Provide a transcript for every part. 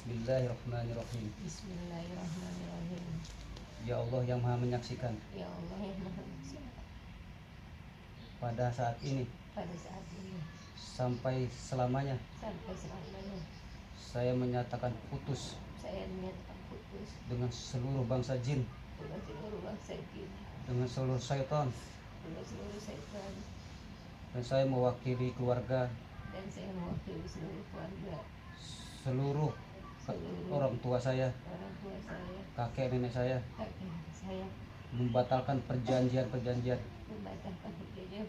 Bismillahirrahmanirrahim. Bismillahirrahmanirrahim. Ya Allah yang Maha menyaksikan, Ya Allah yang Maha Menyaksikan, pada saat ini pada saat ini sampai selamanya sampai selamanya saya menyatakan putus saya menyatakan putus dengan seluruh bangsa jin, dengan seluruh bangsa jin, dengan seluruh syaitan, dengan seluruh setan, dan saya mewakili keluarga, dan saya mewakili seluruh keluarga, seluruh orang tua saya, orang tua saya, kakek nenek saya, kakek saya, membatalkan perjanjian-perjanjian. membatalkan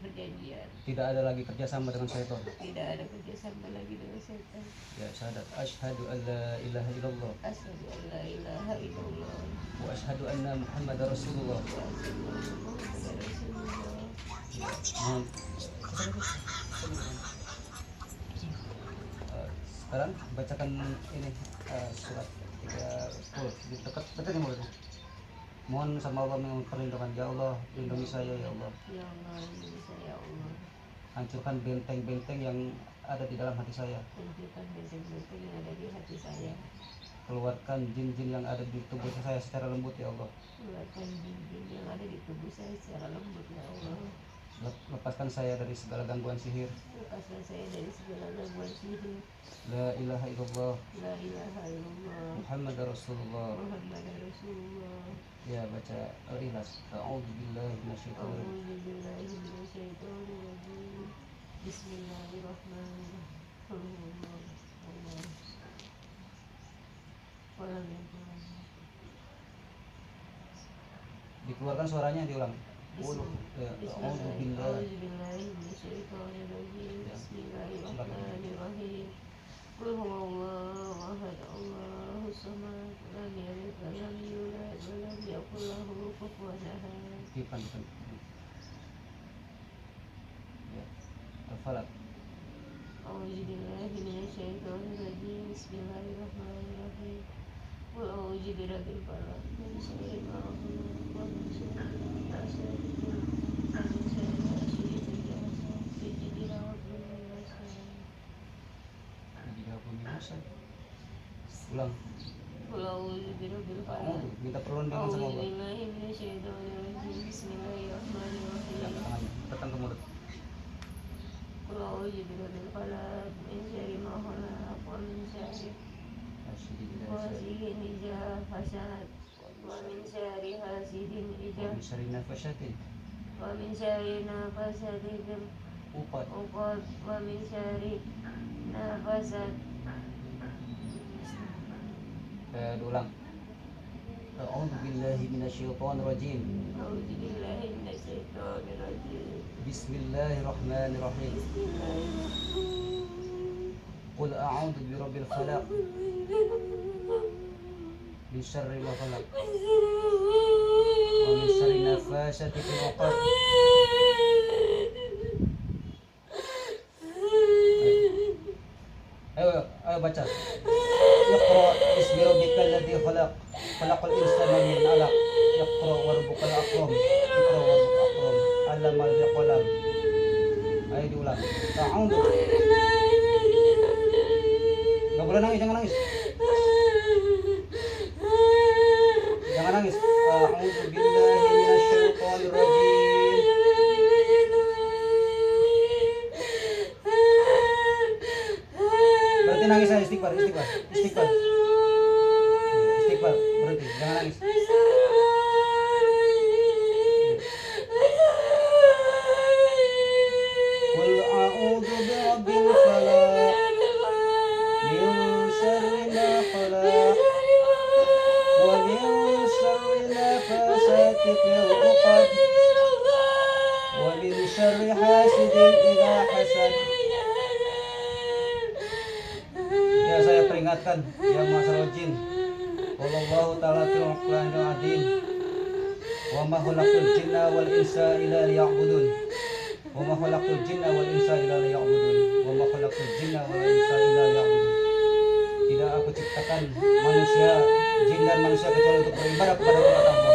perjanjian. Tidak ada lagi kerjasama dengan syaitan. Tidak ada kerjasama lagi dengan setan. Ya syahadat asyhadu an la ilaha illallah Asyhadu an la ilaha illallah wa asyhadu anna Muhammadar Rasulullah. wa asyhadu anna Muhammadar Rasulullah. Mohon sekarang bacakan ini surat 30 dekat yang mau. Mohon sama Allah memperlindungan. Ya Allah, lindungi saya ya Allah. Ya Allah, lindungi saya ya Allah. Hancurkan benteng-benteng yang ada di dalam hati saya. Hancurkan benteng-benteng yang ada di hati saya. Keluarkan jin-jin yang ada di tubuh saya secara lembut ya Allah. Keluarkan jin-jin yang ada di tubuh saya secara lembut ya Allah. Lepaskan saya dari segala gangguan sihir. Lepaskan saya dari segala gangguan sihir. La ilaha illallah La ilaha illallah Muhammadar Rasulullah. Muhammadar Rasulullah. Ya baca Al-Ikhlas. A'udzubillahi minasyaitonir rajim. A'udzubillahi minasyaitonir rajim. Bismillahirrahmanirrahim. Allah. Walam yakun. Dikeluarkan suaranya, diulang. Bismillahirrahmanirrahim. A'udzubillahi minasyaitonir rajim. Bismillahirrahmanirrahim. Qul huwallahu ahad, Allahus samad, lam yalid wa lam yulad wa lam yakul lahu kufuwan ahad. Dipan. Ya. Al-Falaq. A'udzubillahi minasyaitonir rajim. Bismillahirrahmanirrahim. Qul a'udzu birabbil falaq, min syarri ma khalaq, wa min syarri ghasiqin idza waqab, wa min syarri hasidin idza hasad. Ulang. Qul a'udzu birabbil falaq. Minta perlindungan sama Allah. A'udzubillahi minasyaitonir rajim. Bismillahirrahmanirrahim. Datang ke mulut. Qul a'udzu birabbil falaq, min syarri ma khalaq, wa min syarri ghasiqin idza hasad, wa min syarri hasidin idza Wa min syarri nafasyatin. wa min syarri nafasatin fil Uqad. uqad, wa min syarri nafasat. Ulang. A'udzubillahi minasyaitonir rajim. A'udzubillahi minasyaitonir rajim. Bismillahirrahmanirrahim. Qul a'udzu birabbil falaq min syarri ma khalaq wa min syarri nafasati fil 'uqad. Ayo baca. Iqra bismi rabbikal ladzi khalaq, khalaqal insana min 'alaq. Iqra wa rabbukal akram. Iqra wa rabbukal akram. 'allamal bil qalam. Ayo diulang. A'udzu. Enggak boleh nangis, jangan nangis. Jangan nangis. A'udzu billahi minasyaitonir rajim. Berarti nangis aja, istighfar. Istighfar, berhenti, jangan nangis. Qul a'udzu birabbil falaq min syarri ma khalaq wa min syarri nafasati fil 'uqad wa min syarri hasidin idza hasad. Ya saya peringatkan ya masyarakat jin. Wallahu ta'ala fil Qur'anil azim. Wa ma khalaqtul jinna wal insa illa liya'budun. Wa ma khalaqtul jinna wal insa illa liya'budun. Wa ma khalaqtul jinna wal insa illa liya'budun. Tidak aku ciptakan manusia, jin dan manusia kecuali untuk beribadah kepada Allah.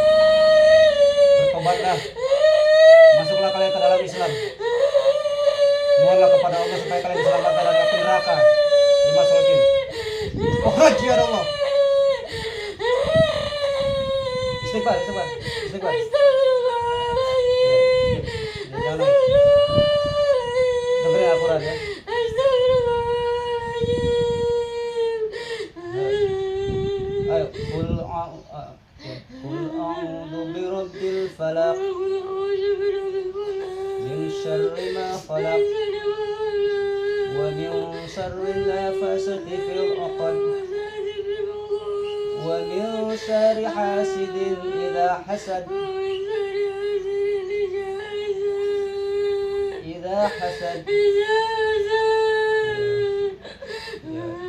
Bertobatlah. Masuklah kalian ke dalam Islam. Mohonlah kepada Allah supaya kalian diselamatkan dari api neraka. Di masa jin. Oh, ya Allah. istighfar. Astagfirullahaladzim. Ya, jangan nangis. Dengerin Al-Quran ya. Astagfirullahaladzim. Ayo, Qul a'udzu birabbil falaq min syarri ma khalaq wa min syarri nafasati fil 'uqad wa min syarri hasidin idza hasad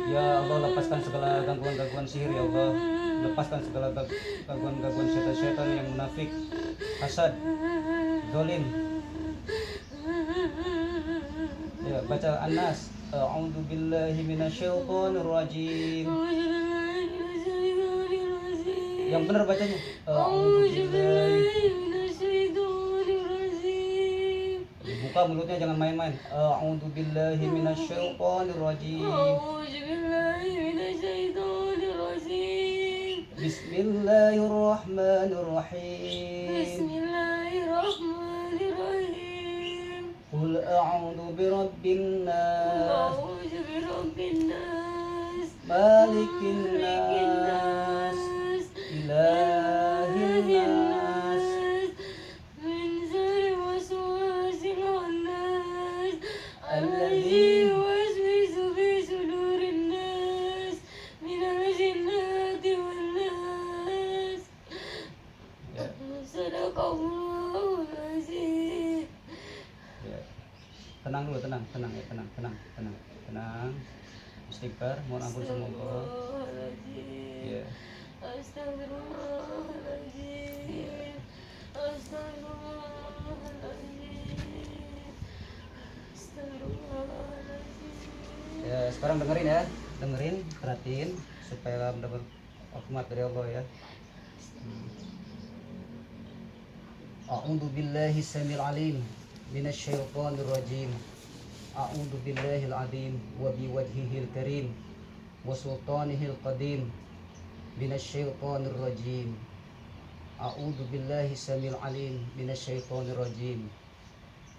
Ya Allah, lepaskan segala gangguan-gangguan sihir ya Allah. Lepaskan segala gangguan-gangguan setan-setan yang munafik, hasad, zalim. Ya, baca An-Nas. A'udzu billahi minasyaitonir rajim. Yang benar bacanya. A'udzu billahi. Buka mulutnya, jangan main-main. A'udzu billahi minasyaitonir rajim. Bismillahirrahmanirrahim. Qul a'udzu birabbin nas. Malikin nas. Ilahin nas. Alladzi يوسوس في صدور الناس من الجنة والناس. صدق الله العظيم. Ya. Tenang dulu, tenang ya, tenang. Istighfar, mohon ampun sama Allah. Ya. Astagfirullahaladzim. Ya, sekarang dengerin ya, perhatiin supaya mendapat rahmat dari Allah ya. A'udzu billahi samil alim minasyaitonir rajim. A'udzu billahil azim wa biwajhihil karim wa sultanihil qadim minasyaitonir rajim. A'udzu billahi samil alim minasyaitonir rajim.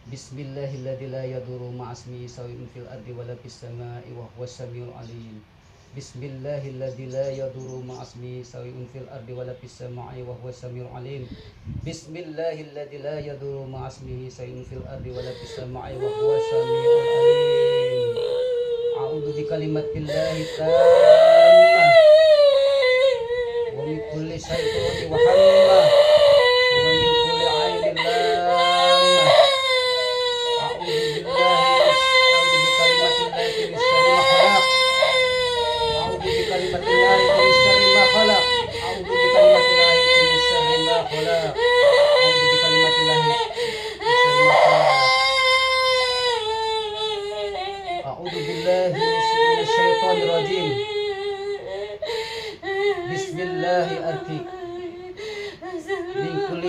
Bismillahilladzi la yadurru ma'asmihi shay'un fil ardi wala fis sama'i wa huwas samiul alim. Bismillahilladzi la yadurru ma'asmihi shay'un fil ardi wala fis sama'i wa huwas samiul alim. Bismillahilladzi la yadurru ma'asmihi shay'un fil ardi wala fis sama'i wa huwas samiul alim. A'udzu bikalimatillahi tammah wa min kulli syai'in wa hamma wa min kulli 'ainin lammah.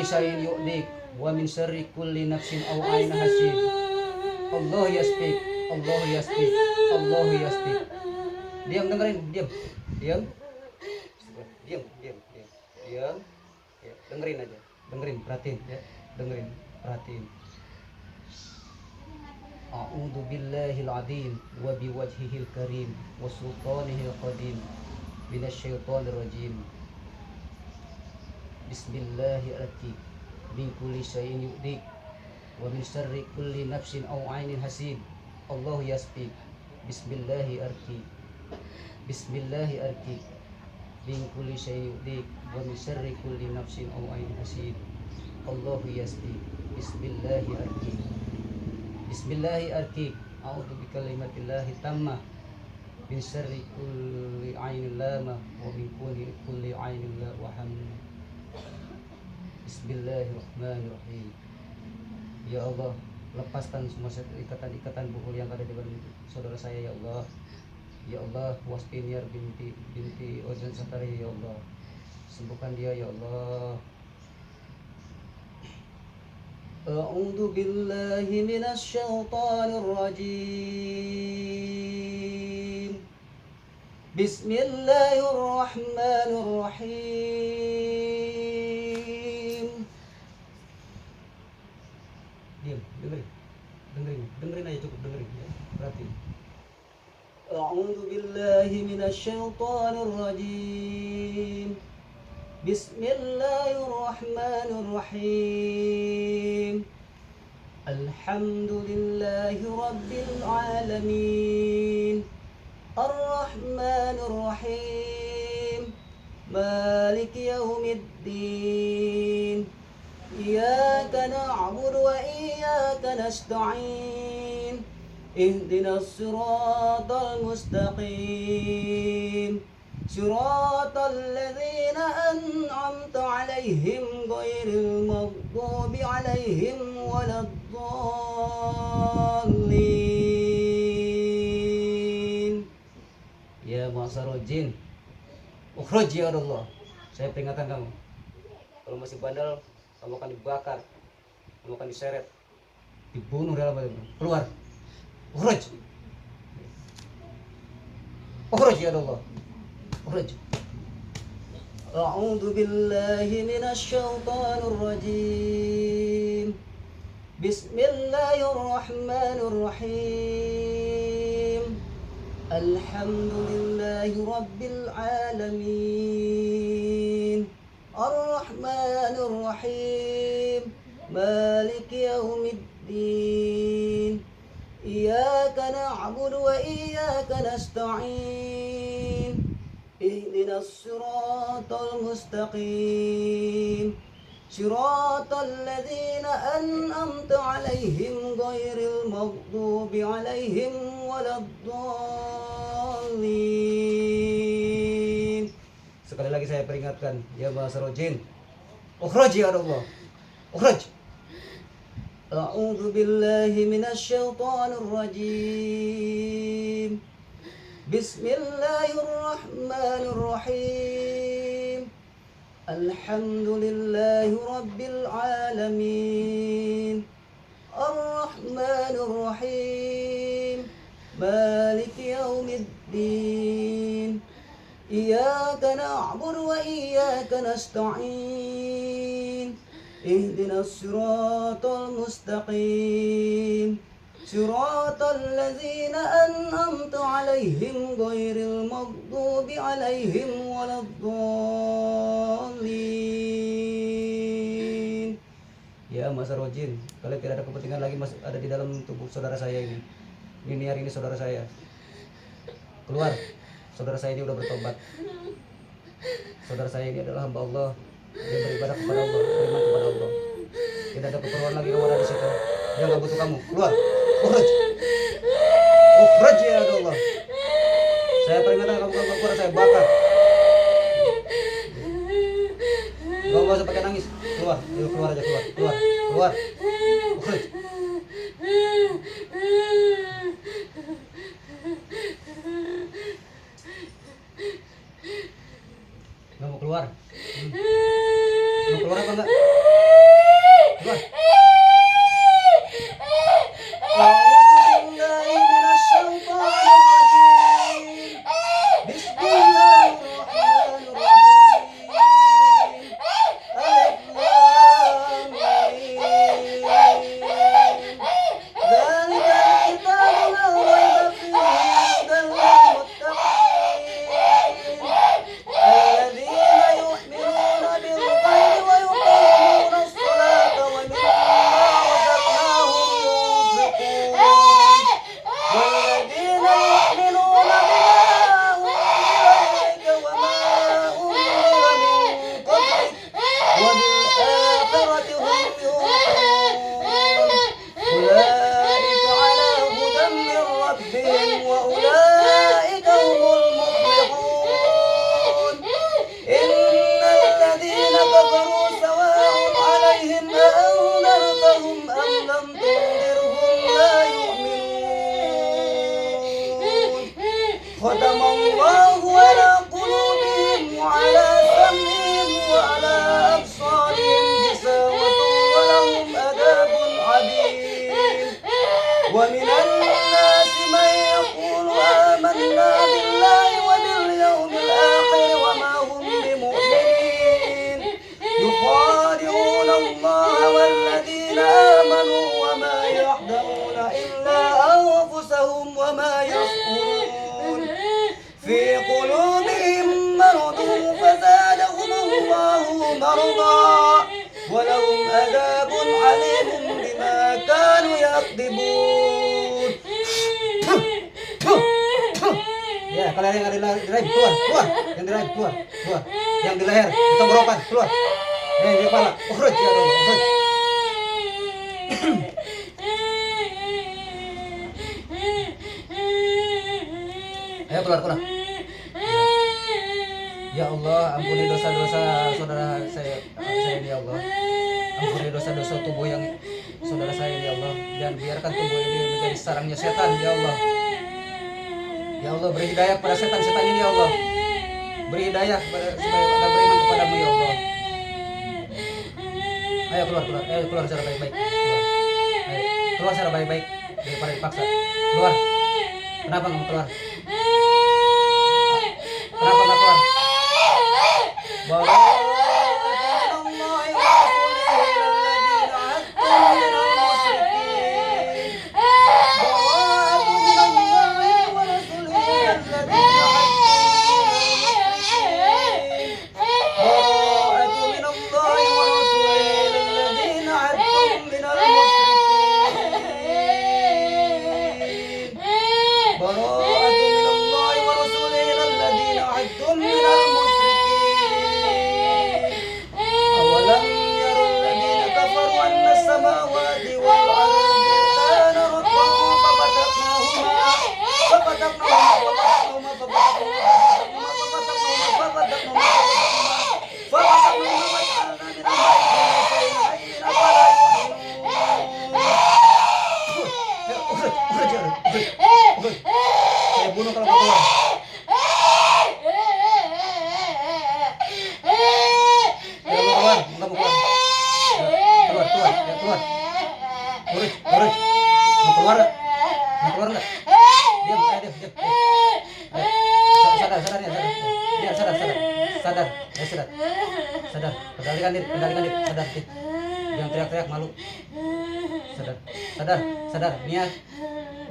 Syai'in yu'dik wa min syarri kulli nafsin aw 'ainin hasid. Allah yasbik. Diam, dengerin, diam. Ya, dengerin aja. Perhatiin ya. Perhatiin. A'udzu billahil azim wa biwajhihil karim wa sultanihil qadim minasyaitonir rajim. Bismillahirrahmanirrahim. Min kulli syai'in yu'dik wa min syarri kulli nafsin aw 'ainin hasid. Allah yasbik. Bismillahirrahmanirrahim. Min kulli syai'in yu'dik wa min syarri kulli nafsin aw 'ainin hasid. Allah yasbik. Bismillahirrahmanirrahim. A'udzu bikalimatillahi tammah min syarri kulli 'ainin lamah wa min kulli 'ainin la wa hamma. Bismillahirrahmanirrahim. Ya Allah, lepaskan semua ikatan-ikatan buhul yang ada di dalam saudara saya ya Allah. Ya Allah, wasfiniyar binti Ozan Satari ya Allah. Sembuhkan dia ya Allah. A'udzu billahi minasyaitonir rajim. Bismillahirrahmanirrahim. أعوذ بالله من الشيطان الرجيم بسم الله الرحمن الرحيم الحمد لله رب العالمين الرحمن الرحيم مالك يوم الدين إياك نعبد وإياك نستعين اهدنا الصراط المستقيم صراط الذين أنعمت عليهم غير المغضوب عليهم ولا الضالين. Ya ma'syarul jin, ukhruj ya Allah. Saya peringatkan kamu. Kalau masih bandel, kamu akan dibakar, kamu akan diseret, dibunuh dalam badanmu. Keluar. Ukhruj. Ukhruj ya Allah. Ukhruj. A'udzu billahi minasy syaithanir rajim. Bismillahirrahmanirrahim. Alhamdulillahi rabbil alamin. Ar-Rahmanir Rahim. Maliki yaumiddin. Iyyaka na'budu wa iyyaka nasta'in. Ihdinas siratal mustaqim. Siratal ladzina an'amta 'alaihim ghairil maghdubi 'alaihim waladdallin. Sekali lagi saya peringatkan, ya ma'syarul jin, ukhruj ya Allah. Ukhruj. A'udzu billahi minasy syaithanir rajim. Bismillahirrahmanirrahim. Alhamdulillahi rabbil alamin. Ar-Rahmanir Rahim. Maliki yaumiddin. Iyyaka na'budu wa iyyaka nasta'in. Ihdinas siratal mustaqim. Siratal ladzina an'amta 'alaihim ghairil maghdubi 'alaihim waladdallin. Ya ma'syarul jin, kalian tidak ada kepentingan lagi ada di dalam tubuh saudara saya ini. Ini hari ini saudara saya. Keluar. Saudara saya ini udah bertobat. Saudara saya ini adalah hamba Allah. Dia beribadah kepada Allah, beriman kepada Allah. Tidak ada keperluan lagi kamu ada di situ. Dia nggak butuh kamu. Keluar. Ukhruj. Ukhruj ya Allah. Saya peringatkan kamu keluar, saya bakar. Kamu nggak usah pakai nangis. Keluar. Ayo keluar aja, keluar. Keluar. Keluar. Ukhruj. Nggak mau keluar? Mau keluar apa enggak? Keluar. ومن الناس من يقول آمنا بالله وباليوم الآخر وما هم بمؤمنين يخادعون الله والذين آمنوا وما يخدعون إلا أنفسهم وما يشعرون ترضى ولهم عذاب عليم بما كانوا يكذبون. Ya, kalian yang ada di rahim keluar, yang di rahim keluar, yang di leher di tenggorokan keluar, yang di kepala, ukhruj ya Allah, ukhruj. Ayo keluar. Ya Allah, ampuni dosa-dosa saudara saya ini ya Allah. Ampuni dosa-dosa tubuh yang saudara saya ini ya Allah. Jangan biarkan tubuh ini menjadi sarangnya setan ya Allah. Ya Allah, beri hidayah kepada setan-setan ini ya Allah. Beri hidayah supaya ada beriman kepadamu ya Allah. Ayo keluar secara baik-baik. Keluar secara baik-baik daripada dipaksa. Keluar. Kenapa kamu keluar? Kenapa nggak keluar? Saya bunuh kalau nggak keluar. Keluar. Urut. Mau keluar nggak? Diam. Sadar. Kendalikan diri. Sadar. Jangan teriak-teriak, malu. Sadar. Niat.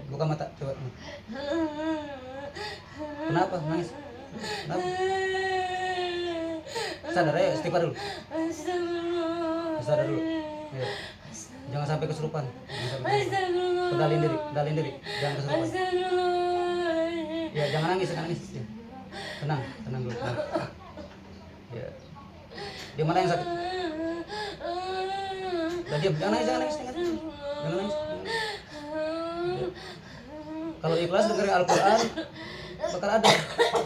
Buka mata, coba. Kenapa nangis? Kenapa? Sadar ya, istighfar dulu. Sadar dulu. Ya. Jangan sampai kesurupan. Kendalin diri. Jangan kesurupan. Ya, jangan nangis. Ya. Tenang dulu. Tenang. Ya. Dia mana yang sakit? Udah diam, jangan nangis. Jangan nangis. Ya. Kalau ikhlas dengerin Al-Quran bakal ada.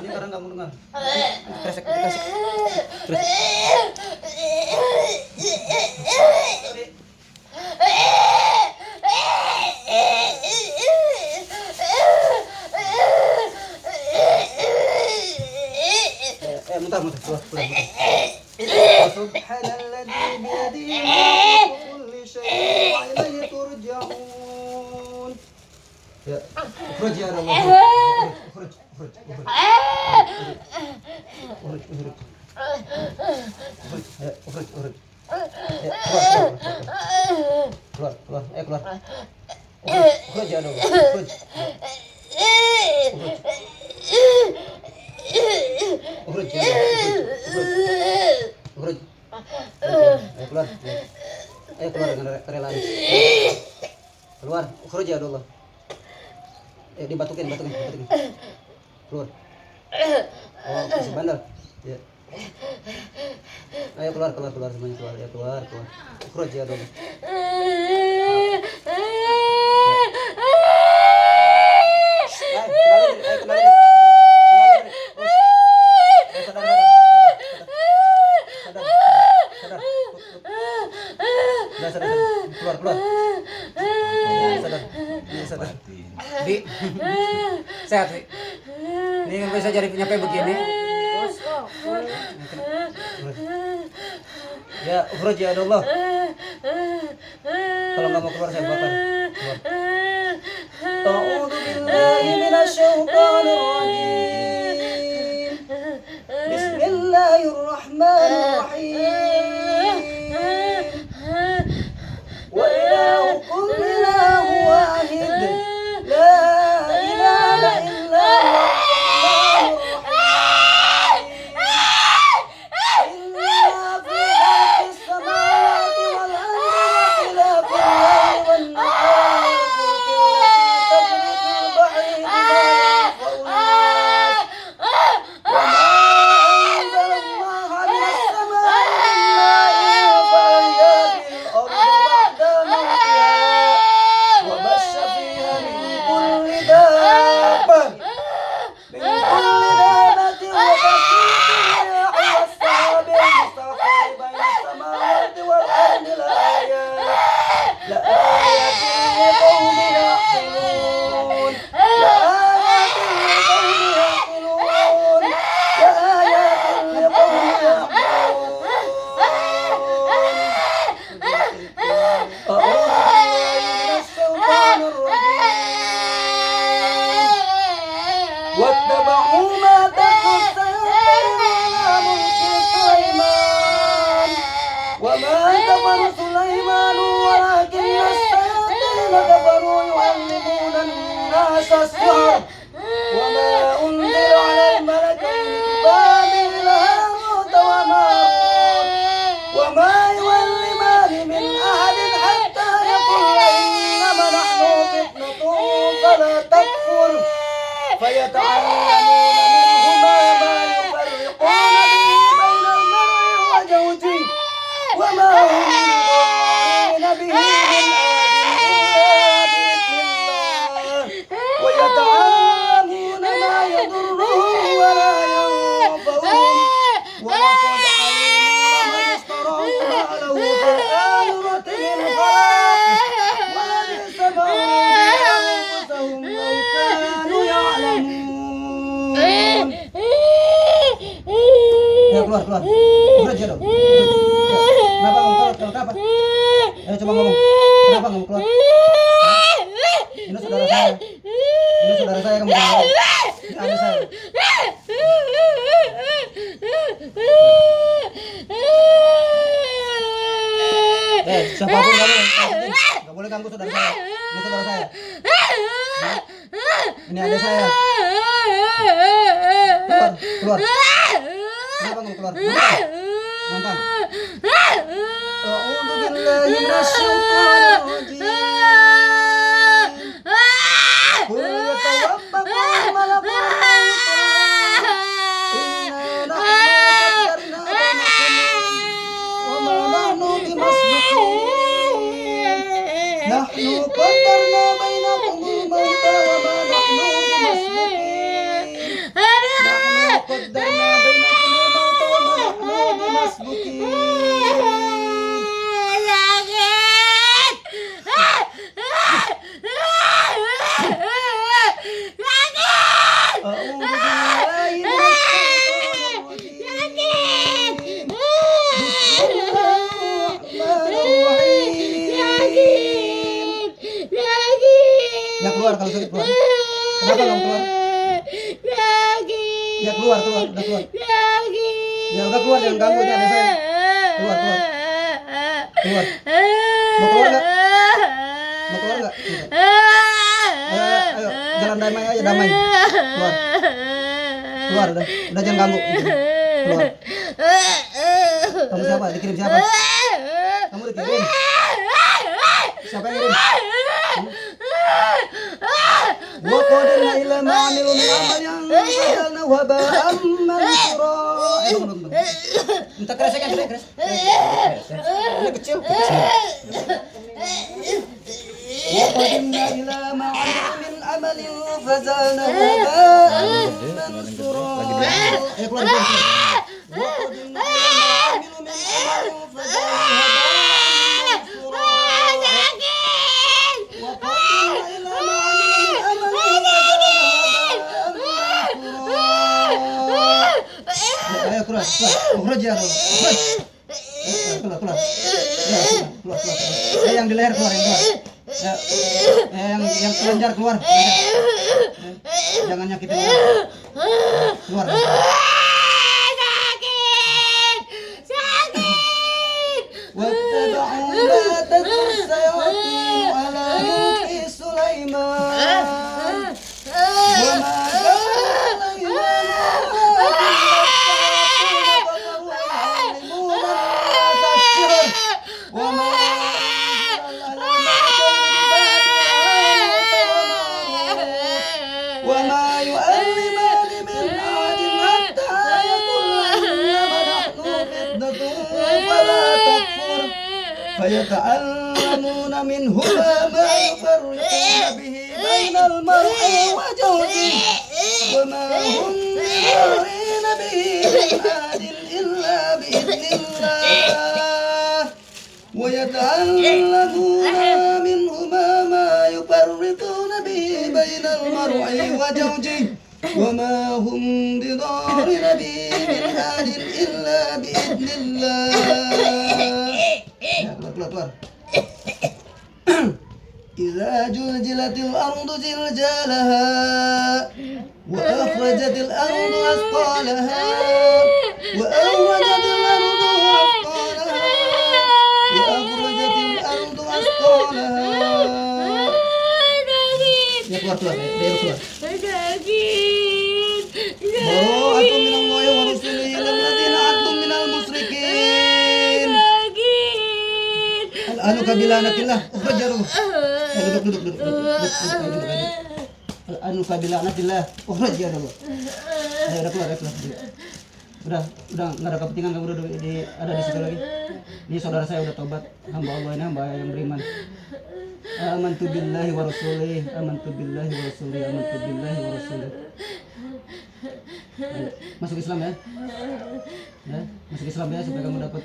Ini karena nggak mau dengar. Kresek. Mutar. Subhanalladzi biyadihi mulku kulli syai'in wa ilaihi turja'un. Ya, ukhruj ya Allah. Ukhruj. Keluar. Ukhruj ya Allah. Ukhruj. Keluar dengan kerelaan. Keluar, ukhruj ya Allah. Dibatukin. Keluar. Oh, masih bandel. Ya. Ayo keluar semuanya keluar. Ya keluar. Ukhruj ya Allah. Keluar. Sadar. Di. Sehat, Wi. Ini nggak bisa jadi nyampe begini. Ya, ukhruj ya Allah. Kalau nggak mau keluar saya bakar. Keluar. A'udzu billahi minasyaitonir rajim. Bismillahirrahmanirrahim. Wa ilahukum ilahu wahid. La ilaha illa huwa. Inna fi واتبعوا ما تتلو الشياطين على ملك سليمان وما كفر سليمان ولكن الشياطين كفروا يعلمون الناس السحر وما أنزل على الملكين ببابل هاروت وماروت وما يعلمان من أحد حتى يقولا إنما نحن فتنة فلا تكفر فيتعلمون منهما ما يفرقون به بين المرء وزوجه وما هم بضارين به من أحد إلا بإذن الله ويتعلمون ما يضرهم ولا ينفعهم ولقد علموا لمن اشتراه ما له في الآخرة من خلاق ولبئس ما هم بأنفسهم لو كانوا يعلمون. Ya keluar aja dong. Kenapa ngomong kenapa? Ayo coba ngomong. Kenapa ngomong keluar? Ini saudara saya. Ini saudara saya kamu keluar. Ini adik saya. Siapapun kamu, nggak boleh ganggu saudara saya. Ini saudara saya. Ini adik saya. Keluar. Kenapa kamu keluar? Nantang. A'udzu billahi minasyaitonir rajim. Qul yatawaffakum malakul maut. Inna nahnu qaddarna bainakum al-maut wa ma nahnu bimasbuqin. Nahnu qaddarna bainakum al-maut wa ma nahnu bimasbuqin. Ya keluar kalau sakit keluar. Kenapa kamu keluar? Ya keluar, udah keluar. Ya udah keluar, jangan ganggu ini ada saya. Keluar. Keluar. Mau keluar enggak? Mau keluar enggak? Ayo, jalan damai aja, damai. Keluar udah jangan ganggu. Keluar. Kamu siapa? Dikirim siapa? Kamu dikirim. Siapa yang kirim? Wa qadna ila ma 'amilu min amalin fajalna haba'an mansura. Minta kresekan. Ini kecil. Wa qadna ila ma 'amilu min amalin fajalna haba'an mansura. Ayo keluar. Wa qadna ila ma 'amilu min amalin fajalna haba'an keluar. Ukhruj ya. Keluar. Yang di leher keluar, Ya, yang kelenjar keluar. Jangan nyakitin orang. Keluar. Sakit. Wattaba'u ma tatlu shayatin ala mulki Sulaiman. Wa ma فيتعلمون منهما ما يفرقون به بين المرء وزوجه وما هم بضارين به من أحد إلا بإذن الله ويتعلمون منهما ما يفرقون به بين المرء وزوجه وما هم بضارين به من أحد إلا بإذن الله. Keluar. إذا زلزلت الأرض زلزالها وأخرجت الأرض أثقالها وأخرجت الأرض أثقالها وأخرجت الأرض أثقالها. Ya keluar, keluar. Bara'atun minallahi wa rasulihi ilal ladzina ahadtum minal musyrikin. Al-anuka bilanatillah. Ukhrajaru. Duduk. Al-anuka bilanatillah. Ukhrajaru. Ayo udah keluar. Udah nggak ada kepentingan kamu udah ada di situ lagi. Ini saudara saya udah tobat, hamba Allah ini hamba yang beriman. Amantu billahi wa rasulih, amantu billahi wa rasulih, amantu billahi wa rasulih. Masuk Islam ya, masuk Islam ya supaya kamu dapat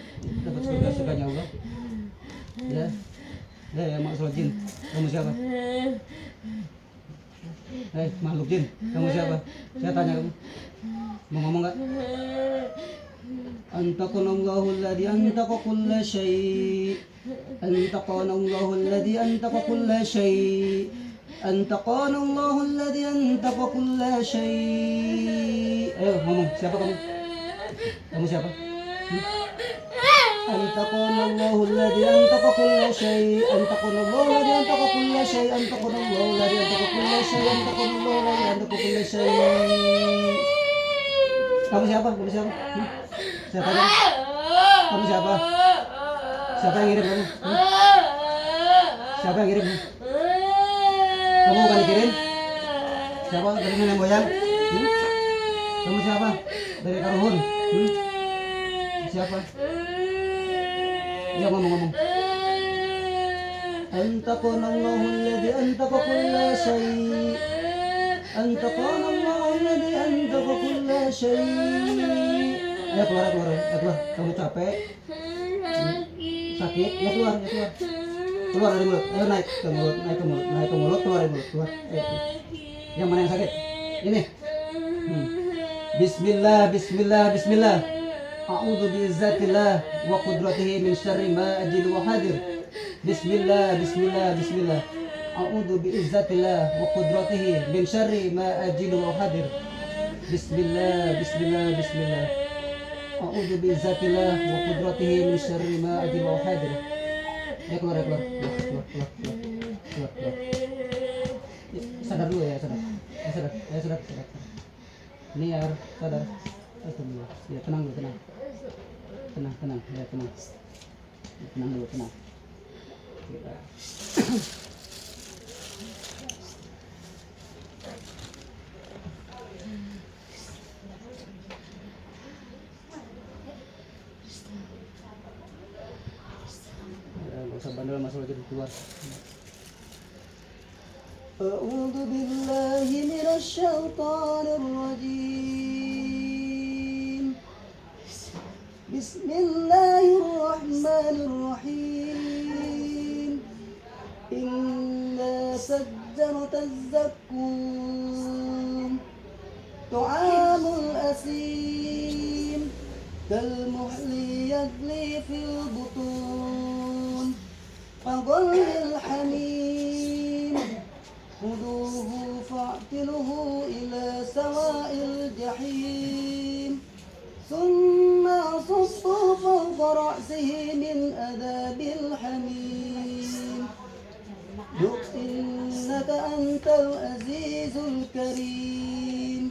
surganya Allah. Ya maksud jin, kamu siapa? Makhluk jin, kamu siapa? Saya tanya kamu, mau ngomong nggak? Antaqanallahu alladhi antaqa kulla syai'. Antaqanallahu alladhi antaqa kulla syai'. Antaqanallahu alladhi antaqa kulla syai'. Ayo ngomong, siapa kamu? Kamu siapa? Antaqanallahu alladhi antaqa kulla syai'. Antaqanallahu alladhi antaqa kulla syai'. Antaqanallahu alladhi antaqa kulla syai'. Antaqanallahu alladhi antaqa kulla syai'. Kamu siapa? Siapa kamu? Kamu siapa? Siapa yang ngirim kamu? Siapa yang ngirim? Kamu bukan dikirim? Siapa? Dari nenek moyang? Kamu siapa? Dari Karuhun? Siapa? Ya ngomong. Antaqanallahu alladhi antaqa kulla syai'. Antaqanallahu alladhi antaqa kulla syai'. Ayo keluar. Kamu capek? Sakit? Ya keluar. Keluar dari mulut. Ayo naik ke mulut, keluar dari mulut. Keluar. Ayo. Yang mana yang sakit? Ini. Bismillah. A'udzu biizzatillah wa qudratihi min syarri ma ajidu wa hadir. Bismillah. A'udzu biizzatillah wa qudratihi min syarri ma ajidu wa hadir. Bismillah. A'udzu biizzatillah wa qudratihi min syarri ma ajidu wa hadir. Ya keluar. Sadar dulu ya, sadar. Ini ya sadar. Astagfirullah. Ya tenang dulu. Tenang. Ya tenang. Tenang dulu. Gak usah bandel, masuk aja keluar. A'udzu billahi minasy syaithanir rajim. Bismillahirrahmanirrahim. Inna sajjarataz zakkum tu'amul asim kalmuhli yagli fil butun fadhallil hamim khuduhu fa'tiluhu ila sawa'il jahim thumma asuffu fawqa ra'sihi min adabil hamim Duq innaka antal azizul karim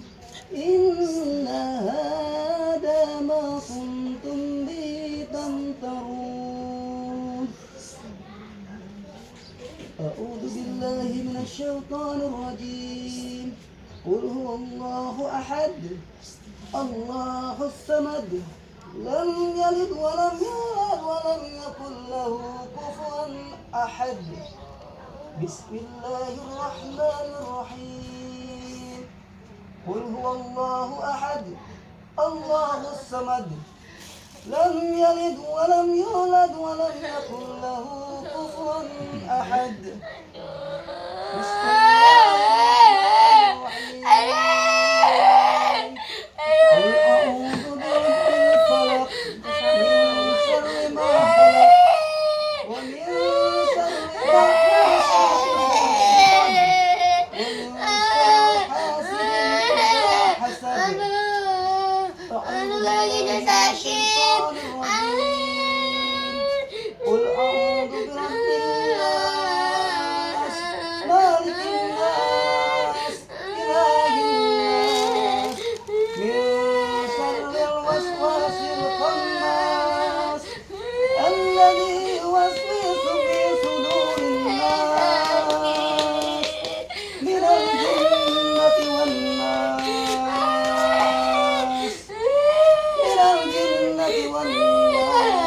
inna hada ma kuntum bi tamtarun. A'udzu billahi minasy syaithanir rajim. Qul huwallahu ahad. Allahus samad. Lam yalid wa lam yulad wa lam yakul lahu kufuwan ahad. Bismillahirrahmanirrahim. Qul huwallahu ahad. Allahus samad. Lam yalid wa lam yulad wa lam yakul lahu kufuwan ahad. Bismillahirrahmanirrahim. Qul a'udzu birabbil falaq min syarri ma khalaq wa min syarri kakinya sakit. Qul a'udzu birabbin nas, malikin nas, ilahin nas, min syarril waswasil khannas, alladzi yuwaswisu fi sudurin nas, minal jinnati wan nas, minal jinnati wan nas.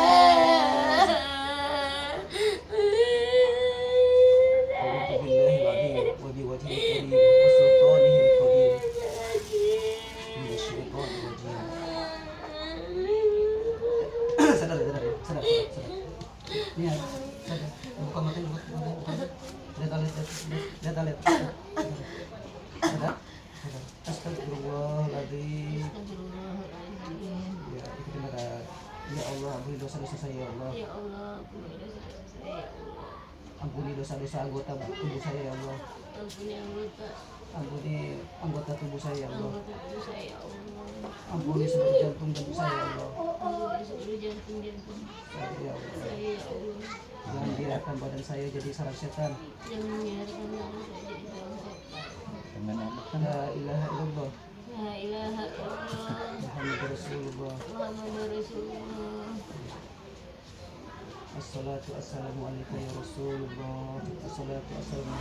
Sadar. Ini sadar. Buka mata, buka. Lihat. Sadar. Astagfirullahaladzim. Ya, ikutin kata. Ya Allah, ampuni dosa-dosa saya ya Allah. Ya Allah, ampuni dosa-dosa saya ya Allah. Ampuni dosa-dosa anggota tubuh saya ya Allah. Ampuni Anggota tubuh saya ya Allah. anggota tubuh saya ya Allah. Ampuni seluruh jantung saya ya Allah. Ampuni seluruh jantung Saya ya Allah. saya ya Allah. Jangan biarkan badan saya jadi sarang setan. Jangan biarkan badan saya jadi sarang setan. La ilaha illallah. La ilaha illallah. Muhammadur Rasulullah. Muhammadur Rasulullah. Assalatu wassalamu alayka ya Rasulullah. Assalatu wassalamu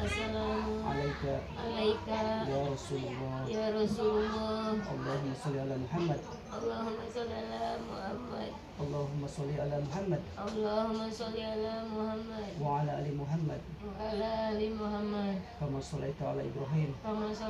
Assalamu alayka alaika ya Rasulullah. ya Rasulullah. Allahumma sholli ala Muhammad. Allahumma sholli ala Muhammad. Allahumma sholli ala Muhammad Allahumma sholli ala Muhammad wa ala ali Muhammad wa ala ali Muhammad kama shallaita ala Ibrahim kama